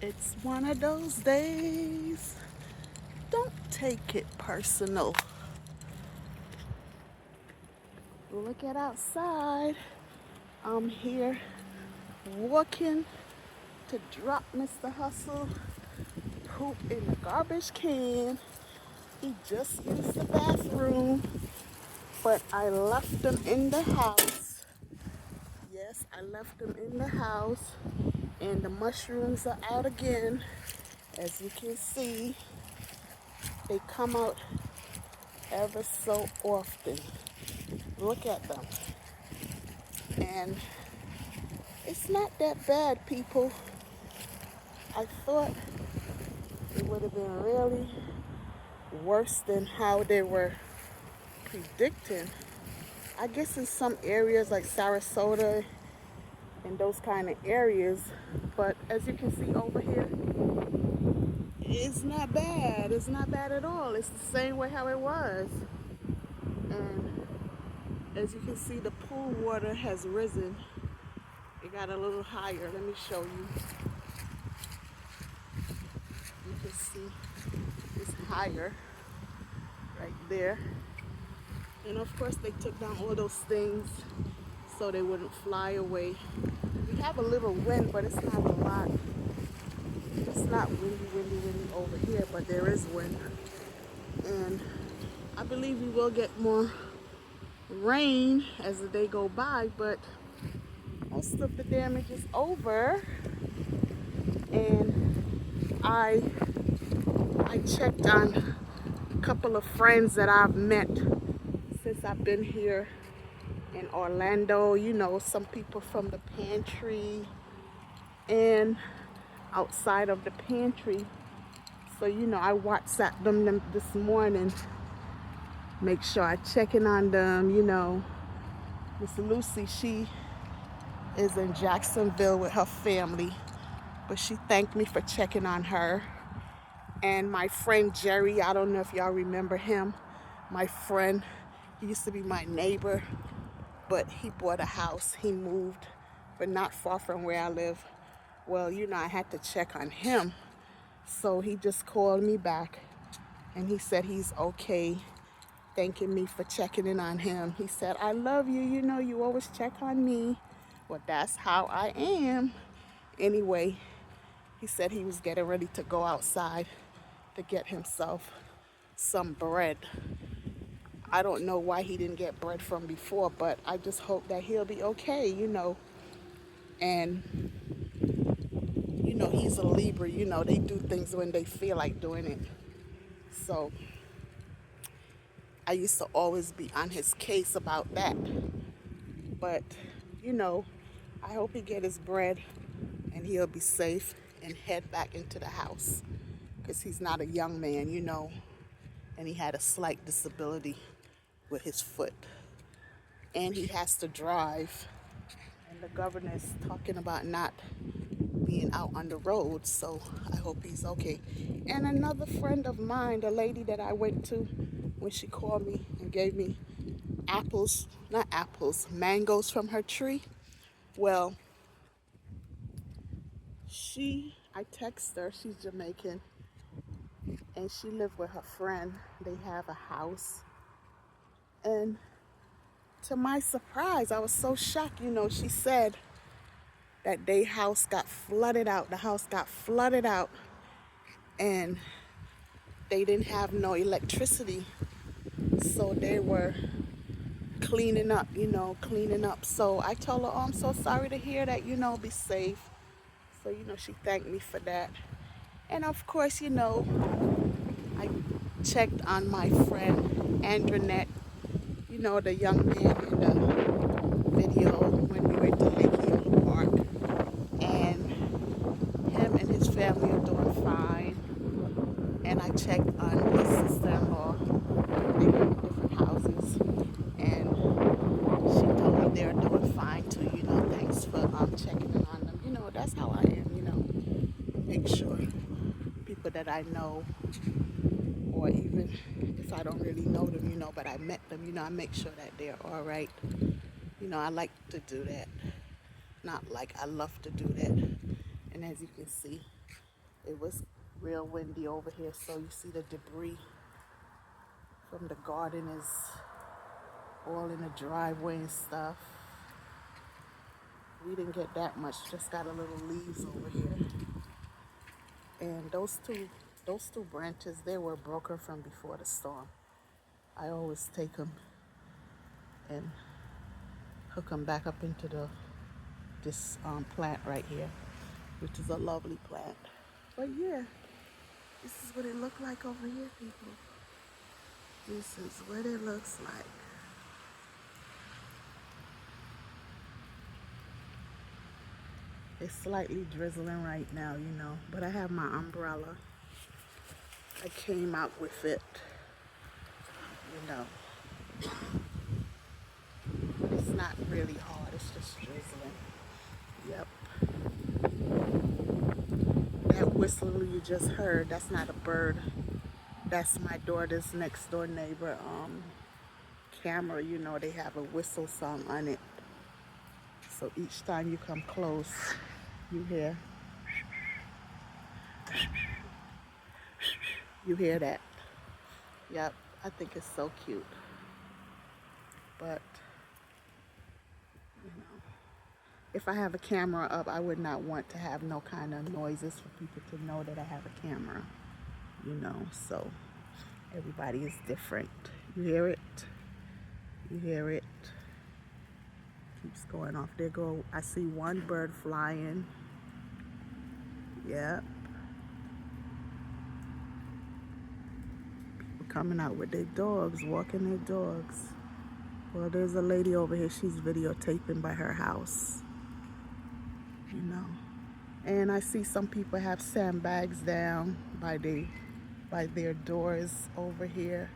It's one of those days. Don't take it personal. Look at outside. I'm here walking to drop Mr. Hustle poop in the garbage can. He just used the bathroom, but I left him in the house. Yes, I left him in the house, and the mushrooms are out again. As you can see, they come out ever so often. Look at them. And it's not that bad, people. I thought it would have been really worse than how they were predicting. I guess in some areas like Sarasota and those kind of areas, but as you can see over here, it's not bad. It's not bad at all. It's the same way how it was. And as you can see, the pool water has risen. It got a little higher. Let me show you. You can see it's higher right there. And of course they took down all those things so they wouldn't fly away. We have a little wind, but it's not a lot. It's not windy over here, but there is wind. And I believe we will get more rain as the day go by, but most of the damage is over. And I checked on a couple of friends that I've met since I've been here in Orlando. You know, some people from the pantry and outside of the pantry. So, you know, I WhatsApped them this morning, make sure I checking on them. You know, Miss Lucy, she is in Jacksonville with her family, but she thanked me for checking on her. And my friend Jerry, I don't know if y'all remember him. My friend, he used to be my neighbor, but he bought a house. He moved, but not far from where I live. Well, you know, I had to check on him. So he just called me back and he said he's okay, thanking me for checking in on him. He said, I love you. You know, you always check on me. Well, that's how I am. Anyway, he said he was getting ready to go outside to get himself some bread. I don't know why he didn't get bread from before, but I just hope that he'll be okay, you know. And, you know, he's a Libra, you know, they do things when they feel like doing it. So I used to always be on his case about that. But, you know, I hope he get his bread and he'll be safe and head back into the house. Because he's not a young man, you know, and he had a slight disability with his foot. And he has to drive. And the governor is talking about not being out on the road, so I hope he's okay. And another friend of mine, the lady that I went to when she called me and gave me apples, not apples, mangoes from her tree. Well, I text her, she's Jamaican, and she lived with her friend. They have a house. And to my surprise, I was so shocked, you know, she said that their house got flooded out. The house got flooded out and they didn't have no electricity. So they were cleaning up, you know, cleaning up. So I told her, oh, I'm so sorry to hear that, you know, be safe. So, you know, she thanked me for that. And of course, you know, I checked on my friend Andronette, you know, the young man in the video when we went to Lake Eola Park. And him and his family are doing fine. And I checked on his sister-in-law. They live in different houses. And she told me they're doing fine too, you know, thanks for checking in on them. You know, that's how I am, you know, make sure people that I know, or even if I don't really know them, you know, but I met them, you know, I make sure that they're all right. You know, I like to do that. Not like I love to do that. And as you can see, It was real windy over here, so you see the debris from the garden is all in the driveway and stuff. We didn't get that much, just got a little leaves over here. And those two branches, they were broken from before the storm. I always take them and hook them back up into this plant right here, which is a lovely plant. But yeah, this is what it looked like over here, people. This is what it looks like. It's slightly drizzling right now, but I have my umbrella. I came out with it, you know. It's not really hard, it's just drizzling. Yep. That whistle you just heard, that's not a bird. That's my daughter's next door neighbor camera. They have a whistle song on it. So each time you come close, you hear that. Yep, I think it's so cute. But if I have a camera up, I would not want to have no kind of noises for people to know that I have a camera. So everybody is different. You hear it? You hear it? Keeps going off. There go. I see one bird flying. Yep. People coming out with their dogs, walking their dogs. Well, there's a lady over here. She's videotaping by her house. And I see some people have sandbags down by their doors over here.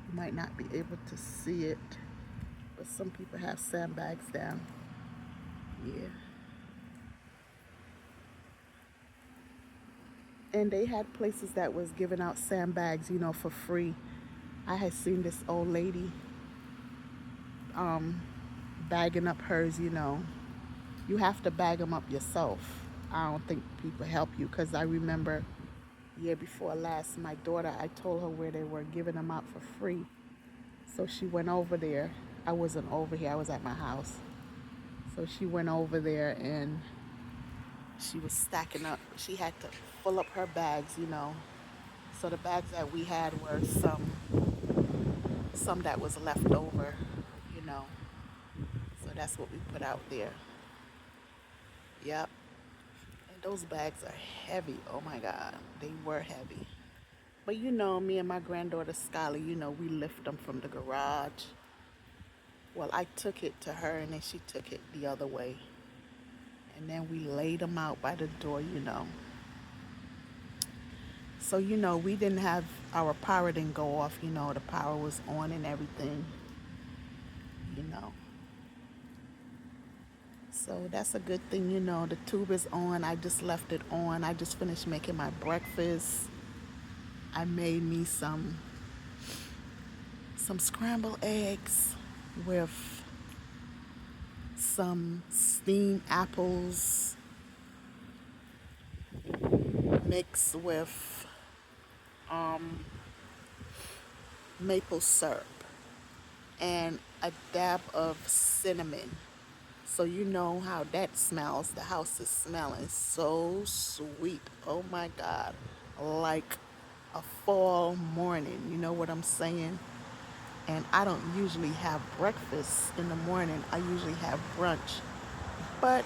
You might not be able to see it, but some people have sandbags down. Yeah. And they had places that was giving out sandbags, for free. I had seen this old lady bagging up hers. You have to bag them up yourself. I don't think people help you, because I remember year before last, my daughter, I told her where they were giving them out for free. So she went over there. I wasn't over here, I was at my house. So she went over there and she was stacking up. She had to fill up her bags, So the bags that we had were some that was left over, So that's what we put out there. Yep. And those bags are heavy. Oh my God. They were heavy. But me and my granddaughter Skylar, we lift them from the garage. Well, I took it to her and then she took it the other way. And then we laid them out by the door, So, we didn't have, our power didn't go off, the power was on and everything, So that's a good thing, the tube is on. I just left it on. I just finished making my breakfast. I made me some scrambled eggs with some steamed apples mixed with maple syrup and a dab of cinnamon. So you know how that smells. The house is smelling so sweet. Oh my God. Like a fall morning. You know what I'm saying? And I don't usually have breakfast in the morning. I usually have brunch. But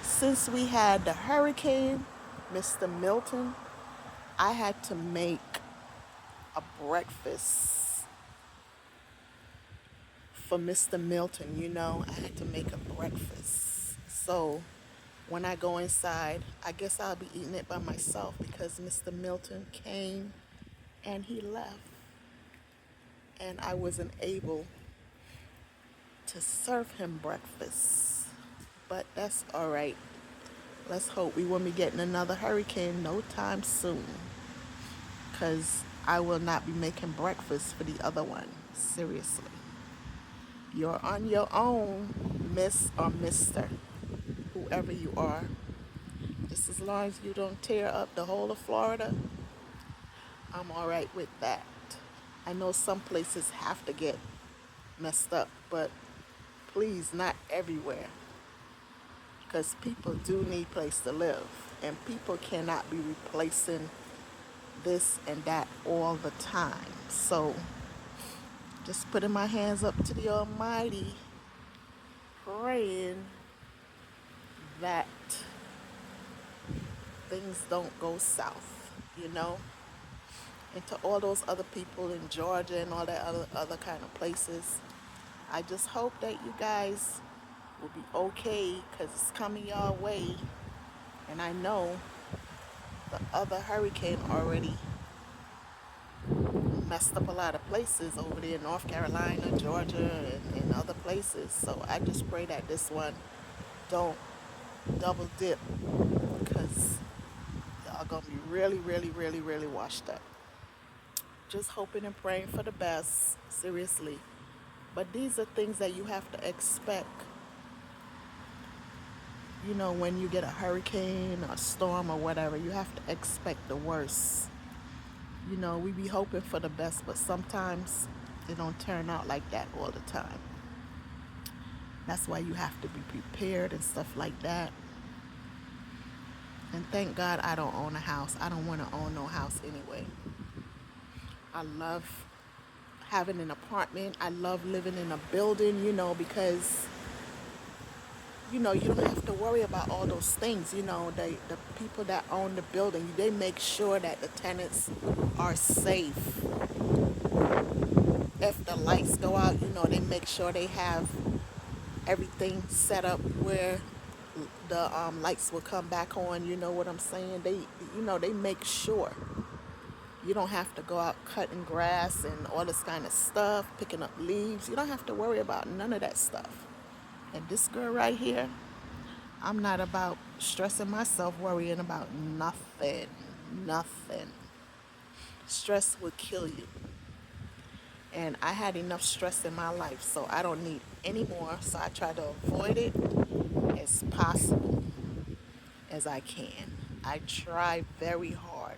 since we had the hurricane, Mr. Milton, I had to make a breakfast for Mr. Milton, I had to make a breakfast. So when I go inside, I guess I'll be eating it by myself because Mr. Milton came and he left. And I wasn't able to serve him breakfast. But that's all right. Let's hope we won't be getting another hurricane no time soon. Because I will not be making breakfast for the other one. Seriously. You're on your own, Miss or Mr. Whoever you are. This is as long as you don't tear up the whole of Florida, I'm all right with that. I know some places have to get messed up, but please, not everywhere. Because people do need place to live, and people cannot be replacing this and that all the time. So just putting my hands up to the Almighty, praying that things don't go south, you know? And to all those other people in Georgia and all that other kind of places, I just hope that you guys will be okay because it's coming your way. And I know the other hurricane already messed up a lot of places over there in North Carolina, Georgia, and other places. So I just pray that this one don't double dip because y'all gonna be really, really, really, really washed up. Just hoping and praying for the best, seriously. But these are things that you have to expect. You know, when you get a hurricane or storm or whatever, you have to expect the worst. You know, we be hoping for the best, but sometimes it don't turn out like that all the time. That's why you have to be prepared and stuff like that. And thank God I don't own a house. I don't want to own no house anyway. I love having an apartment. I love living in a building, you know, because you know, you don't have to worry about all those things. You know, the people that own the building, they make sure that the tenants are safe. If the lights go out, you know, they make sure they have everything set up where the lights will come back on. You know what I'm saying? They make sure. You don't have to go out cutting grass and all this kind of stuff, picking up leaves. You don't have to worry about none of that stuff. And this girl right here, I'm not about stressing myself, worrying about nothing. Nothing. Stress will kill you. And I had enough stress in my life, so I don't need any more. So I try to avoid it as possible as I can. I try very hard.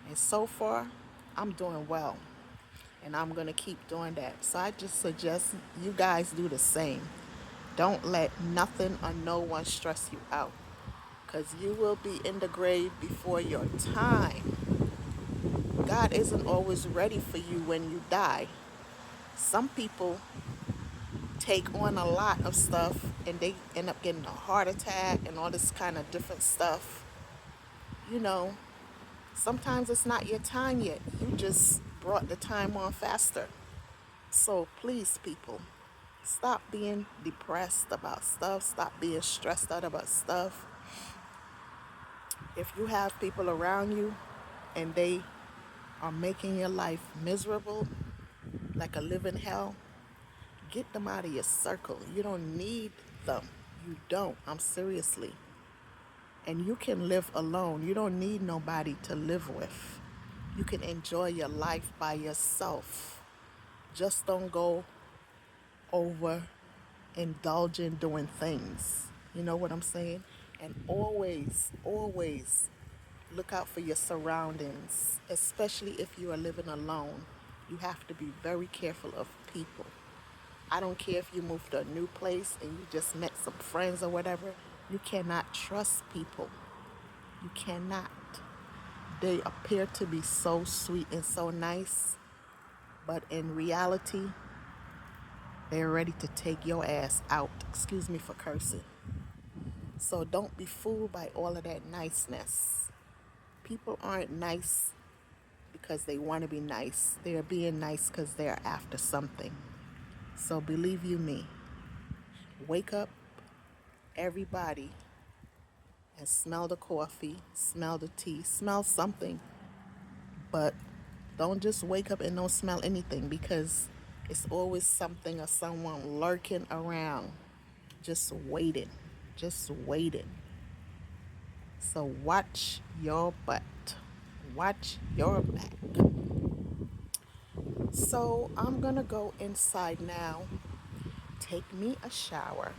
And so far, I'm doing well. And I'm going to keep doing that. So I just suggest you guys do the same. Don't let nothing or no one stress you out. Because you will be in the grave before your time. God isn't always ready for you when you die. Some people take on a lot of stuff and they end up getting a heart attack and all this kind of different stuff. You know, sometimes it's not your time yet. You just brought the time on faster. So please, people, stop being depressed about stuff. Stop being stressed out about stuff. If you have people around you and they are making your life miserable, like a living hell, get them out of your circle. You don't need them. You don't. I'm seriously. And you can live alone. You don't need nobody to live with. You can enjoy your life by yourself. Just don't go over indulging doing things. You know what I'm saying? And always, always look out for your surroundings, especially if you are living alone. You have to be very careful of people. I don't care if you move to a new place and you just met some friends or whatever. You cannot trust people. You cannot. They appear to be so sweet and so nice, but in reality, they're ready to take your ass out. Excuse me for cursing. So don't be fooled by all of that niceness. People aren't nice because they want to be nice. They're being nice because they're after something. So believe you me, wake up, everybody, and smell the coffee, smell the tea, smell something. But don't just wake up and don't smell anything because it's always something or someone lurking around, just waiting, just waiting. So watch your butt, watch your back. So I'm gonna go inside now, take me a shower,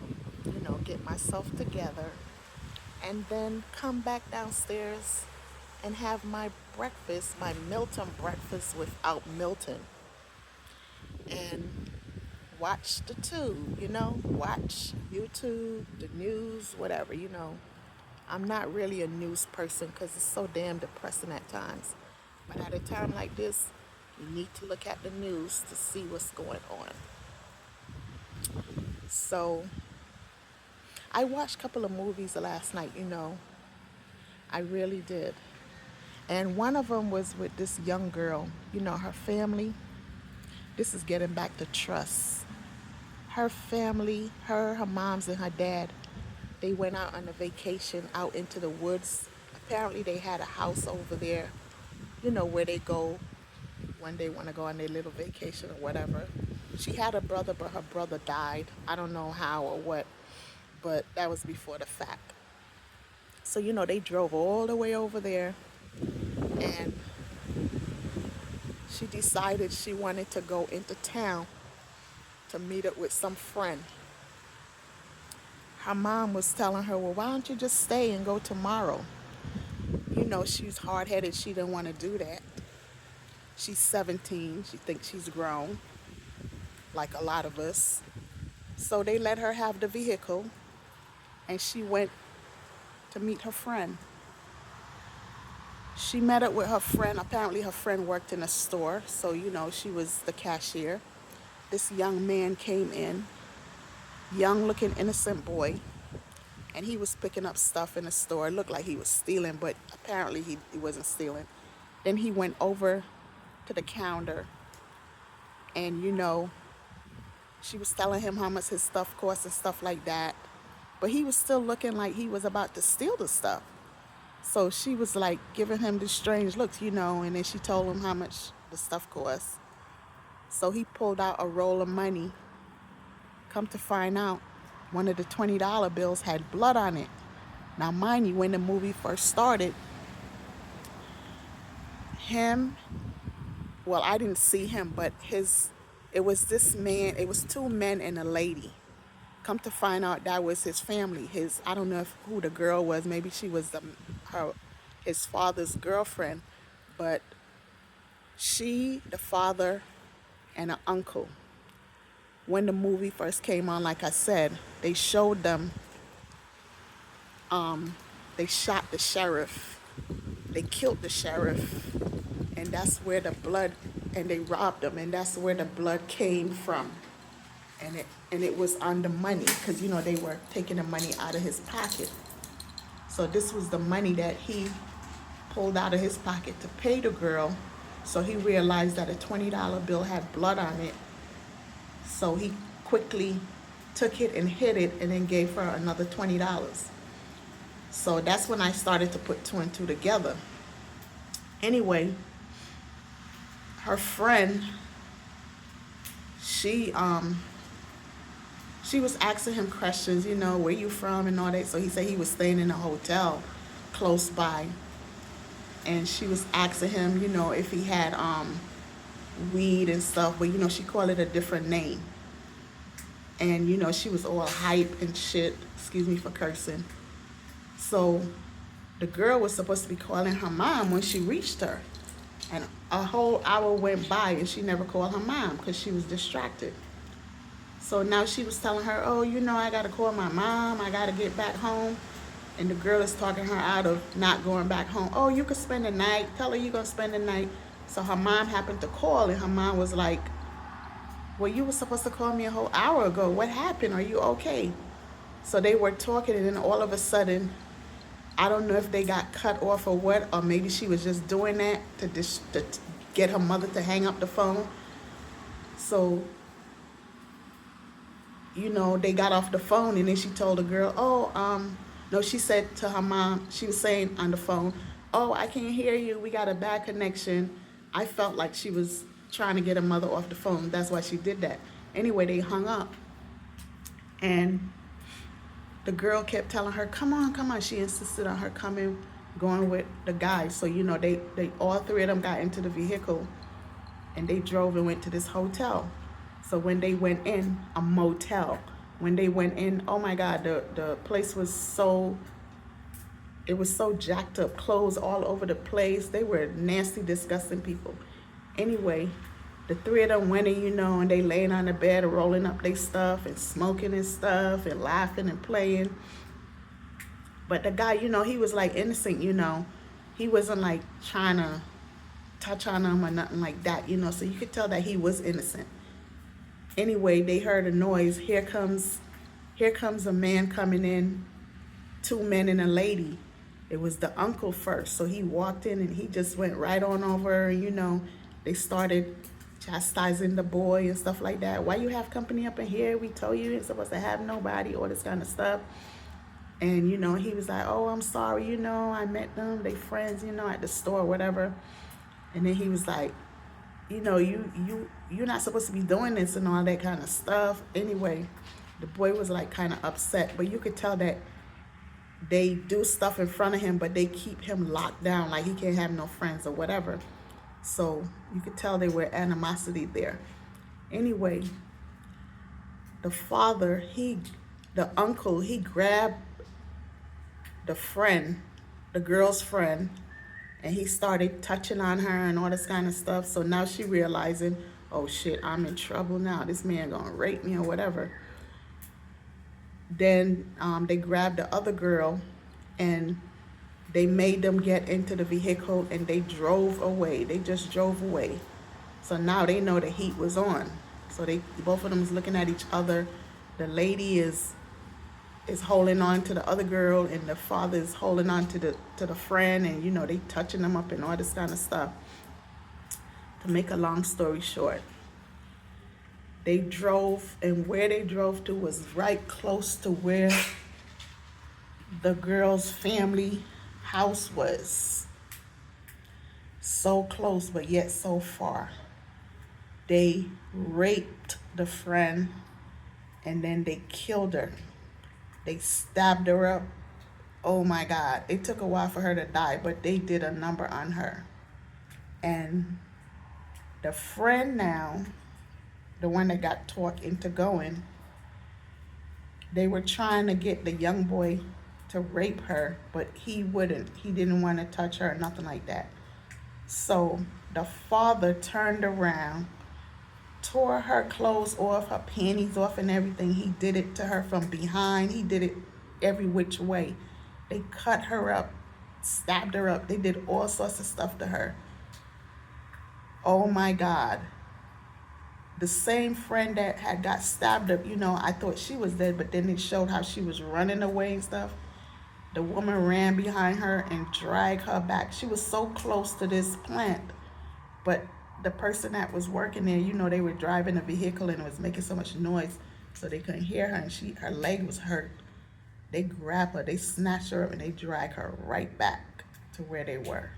get myself together, and then come back downstairs and have my breakfast, my Milton breakfast without Milton, and watch the tube, watch YouTube, the news, whatever. I'm not really a news person because it's so damn depressing at times. But at a time like this, you need to look at the news to see what's going on. So I watched a couple of movies last night. I really did. And one of them was with this young girl, her family. This is getting back to trust. Her family, her moms, and her dad, they went out on a vacation out into the woods. Apparently, they had a house over there, where they go when they want to go on their little vacation or whatever. She had a brother, but her brother died. I don't know how or what, but that was before the fact. So, they drove all the way over there, and she decided she wanted to go into town to meet up with some friend. Her mom was telling her, well, why don't you just stay and go tomorrow? She's hard-headed. She didn't want to do that. She's 17. She thinks she's grown, like a lot of us. So they let her have the vehicle, and she went to meet her friend. She met up with her friend. Apparently her friend worked in a store, so she was the cashier. This young man came in, young looking innocent boy, and he was picking up stuff in the store. It looked like he was stealing, but apparently he wasn't stealing. Then he went over to the counter, and she was telling him how much his stuff cost and stuff like that, but he was still looking like he was about to steal the stuff. So she was like giving him this strange looks, and then she told him how much the stuff cost. So he pulled out a roll of money. Come to find out, one of the $20 bills had blood on it. Now, mind you, when the movie first started, I didn't see him, but it was this man, it was two men and a lady. Come to find out, that was his family. I don't know who the girl was. Maybe she was his father's girlfriend, but she, the father, and an uncle. When the movie first came on, like I said, they showed them. They shot the sheriff. They killed the sheriff, and that's where the blood. And they robbed him, and that's where the blood came from. And it was on the money, because they were taking the money out of his pocket. So this was the money that he pulled out of his pocket to pay the girl. So he realized that a $20 bill had blood on it. So he quickly took it and hid it, and then gave her another $20. So that's when I started to put two and two together. Anyway, her friend, she was asking him questions, where you from and all that. So he said he was staying in a hotel close by. And she was asking him, if he had weed and stuff, but she called it a different name. And she was all hype and shit, excuse me for cursing. So the girl was supposed to be calling her mom when she reached her. And a whole hour went by and she never called her mom because she was distracted. So now she was telling her, oh, I got to call my mom. I got to get back home. And the girl is talking her out of not going back home. Oh, you could spend the night. Tell her you're going to spend the night. So her mom happened to call, and her mom was like, well, you were supposed to call me a whole hour ago. What happened? Are you okay? So they were talking, and then all of a sudden, I don't know if they got cut off or what, or maybe she was just doing that to get her mother to hang up the phone. So, they got off the phone, and then she told the girl, no, she said to her mom, she was saying on the phone, oh, I can't hear you. We got a bad connection. I felt like she was trying to get her mother off the phone. That's why she did that. Anyway, they hung up. And the girl kept telling her, come on, come on. She insisted on her going with the guy. So, they all three of them got into the vehicle, and they drove and went to this hotel. So when they went in, a motel, when they went in, oh my God, the place was so it was so jacked up, clothes all over the place. They were nasty, disgusting people. Anyway, the three of them went in, and they laying on the bed rolling up their stuff and smoking and stuff and laughing and playing. But the guy, he was like innocent, He wasn't like trying to touch on them or nothing like that, So you could tell that he was innocent. Anyway, they heard a noise. Here comes a man coming in, two men and a lady. It was the uncle first. So he walked in and he just went right on over, they started chastising the boy and stuff like that. Why you have company up in here? We told you you're supposed to have nobody, all this kind of stuff. And, he was like, oh, I'm sorry, I met them, they friends, at the store, whatever. And then he was like, you're not supposed to be doing this and all that kind of stuff. Anyway, the boy was like kind of upset, but you could tell that they do stuff in front of him, but they keep him locked down, like he can't have no friends or whatever. So you could tell there were animosity there. Anyway, the father, the uncle, he grabbed the friend, the girl's friend, and he started touching on her and all this kind of stuff. So now she realizing, oh shit, I'm in trouble now. This man gonna rape me or whatever. Then they grabbed the other girl and they made them get into the vehicle and they drove away. They just drove away. So now they know the heat was on. So both of them is looking at each other. The lady is holding on to the other girl and the father is holding on to the friend, and they touching them up and all this kind of stuff. To make a long story short, they drove, and where they drove to was right close to where the girl's family house was. So close, but yet so far. They raped the friend and then they killed her. They stabbed her up. Oh my God. It took a while for her to die, but they did a number on her. And the friend now, the one that got talked into going, they were trying to get the young boy to rape her, but he wouldn't. He didn't want to touch her or nothing like that. So the father turned around, tore her clothes off, her panties off and everything. He did it to her from behind. He did it every which way. They cut her up, stabbed her up. They did all sorts of stuff to her. Oh my God. The same friend that had got stabbed up, I thought she was dead, but then it showed how she was running away and stuff. The woman ran behind her and dragged her back. She was so close to this plant, but the person that was working there, they were driving a vehicle and it was making so much noise, so they couldn't hear her, and her leg was hurt. They grabbed her, they snatched her up, and they dragged her right back to where they were.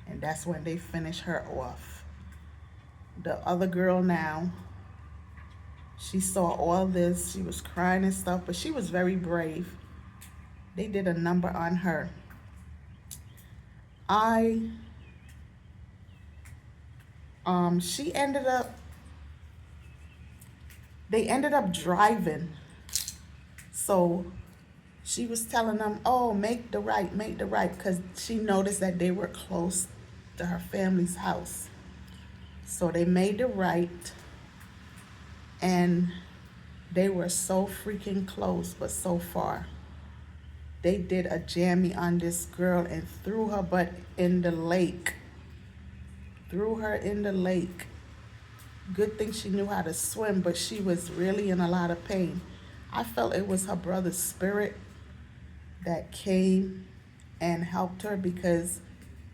And that's when they finished her off. The other girl now, she saw all this. She was crying and stuff, but she was very brave. They did a number on her. They ended up driving. So she was telling them, oh, make the right, because she noticed that they were close to her family's house. So they made the right, and they were so freaking close, but so far. They did a jammy on this girl and threw her butt in the lake. Threw her in the lake. Good thing she knew how to swim, but she was really in a lot of pain. I felt it was her brother's spirit that came and helped her, because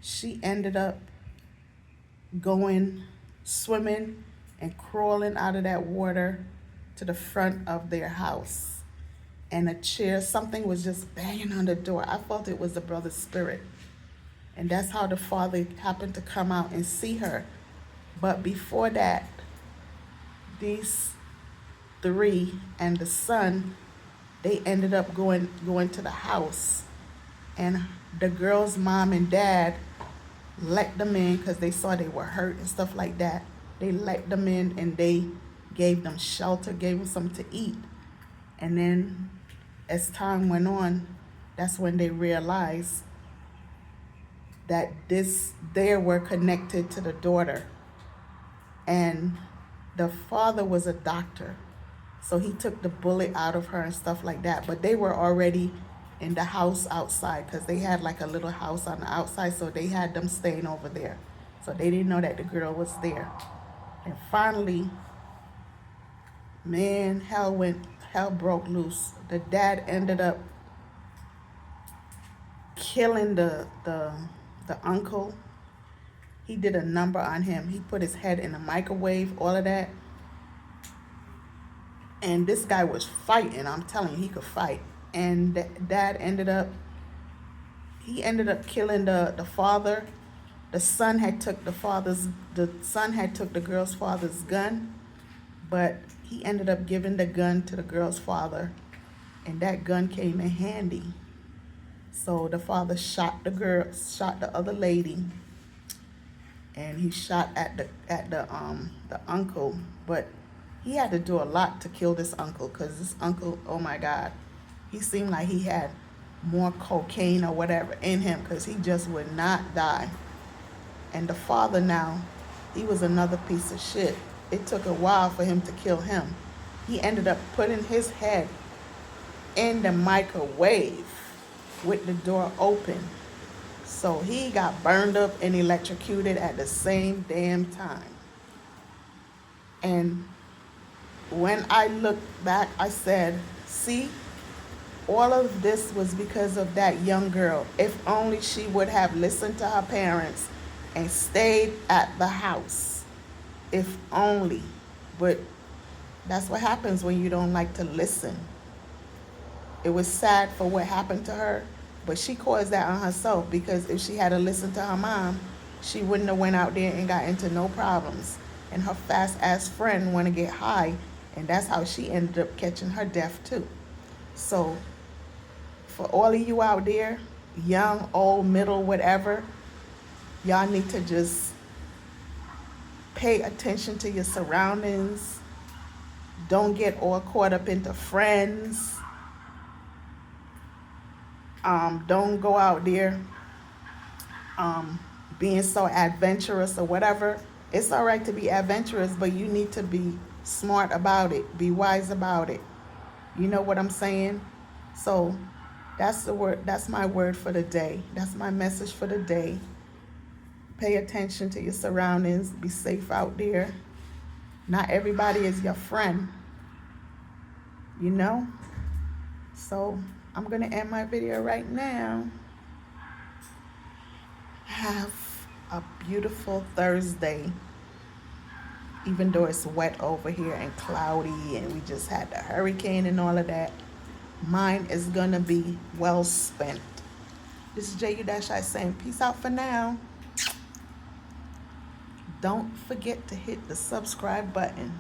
she ended up going swimming and crawling out of that water to the front of their house. And a chair, something was just banging on the door. I felt it was the brother's spirit. And that's how the father happened to come out and see her. But before that, these three and the son, they ended up going to the house. And the girl's mom and dad let them in because they saw they were hurt and stuff like that. They let them in and they gave them shelter, gave them something to eat. And then as time went on, that's when they realized that they were connected to the daughter, and the father was a doctor, so he took the bullet out of her and stuff like that. But they were already in the house outside, because they had like a little house on the outside, so they had them staying over there, so they didn't know that the girl was there. And finally, man, hell broke loose. The dad ended up killing the uncle. He did a number on him. He put his head in a microwave, all of that. And this guy was fighting. I'm telling you, he could fight. And dad ended up killing the father. The son had took the girl's father's gun, but he ended up giving the gun to the girl's father, and that gun came in handy. So the father shot the other lady, and he shot at the uncle. But he had to do a lot to kill this uncle, because this uncle, oh my God, he seemed like he had more cocaine or whatever in him, because he just would not die. And the father now, he was another piece of shit. It took a while for him to kill him. He ended up putting his head in the microwave with the door open. So he got burned up and electrocuted at the same damn time. And when I looked back, I said, see, all of this was because of that young girl. If only she would have listened to her parents and stayed at the house. If only. But that's what happens when you don't like to listen. It was sad for what happened to her, but she caused that on herself, because if she had to listen to her mom, she wouldn't have went out there and got into no problems. And her fast ass friend want to get high, and that's how she ended up catching her death too. So for all of you out there, young, old, middle, whatever, y'all need to just pay attention to your surroundings. Don't get all caught up into friends. Don't go out there being so adventurous or whatever. It's all right to be adventurous, but you need to be smart about it. Be wise about it. You know what I'm saying? So that's the word. That's my word for the day. That's my message for the day. Pay attention to your surroundings. Be safe out there. Not everybody is your friend, you know? So I'm going to end my video right now. Have a beautiful Thursday, even though it's wet over here and cloudy, and we just had the hurricane and all of that. Mine is going to be well spent. This is JU-I saying peace out for now. Don't forget to hit the subscribe button.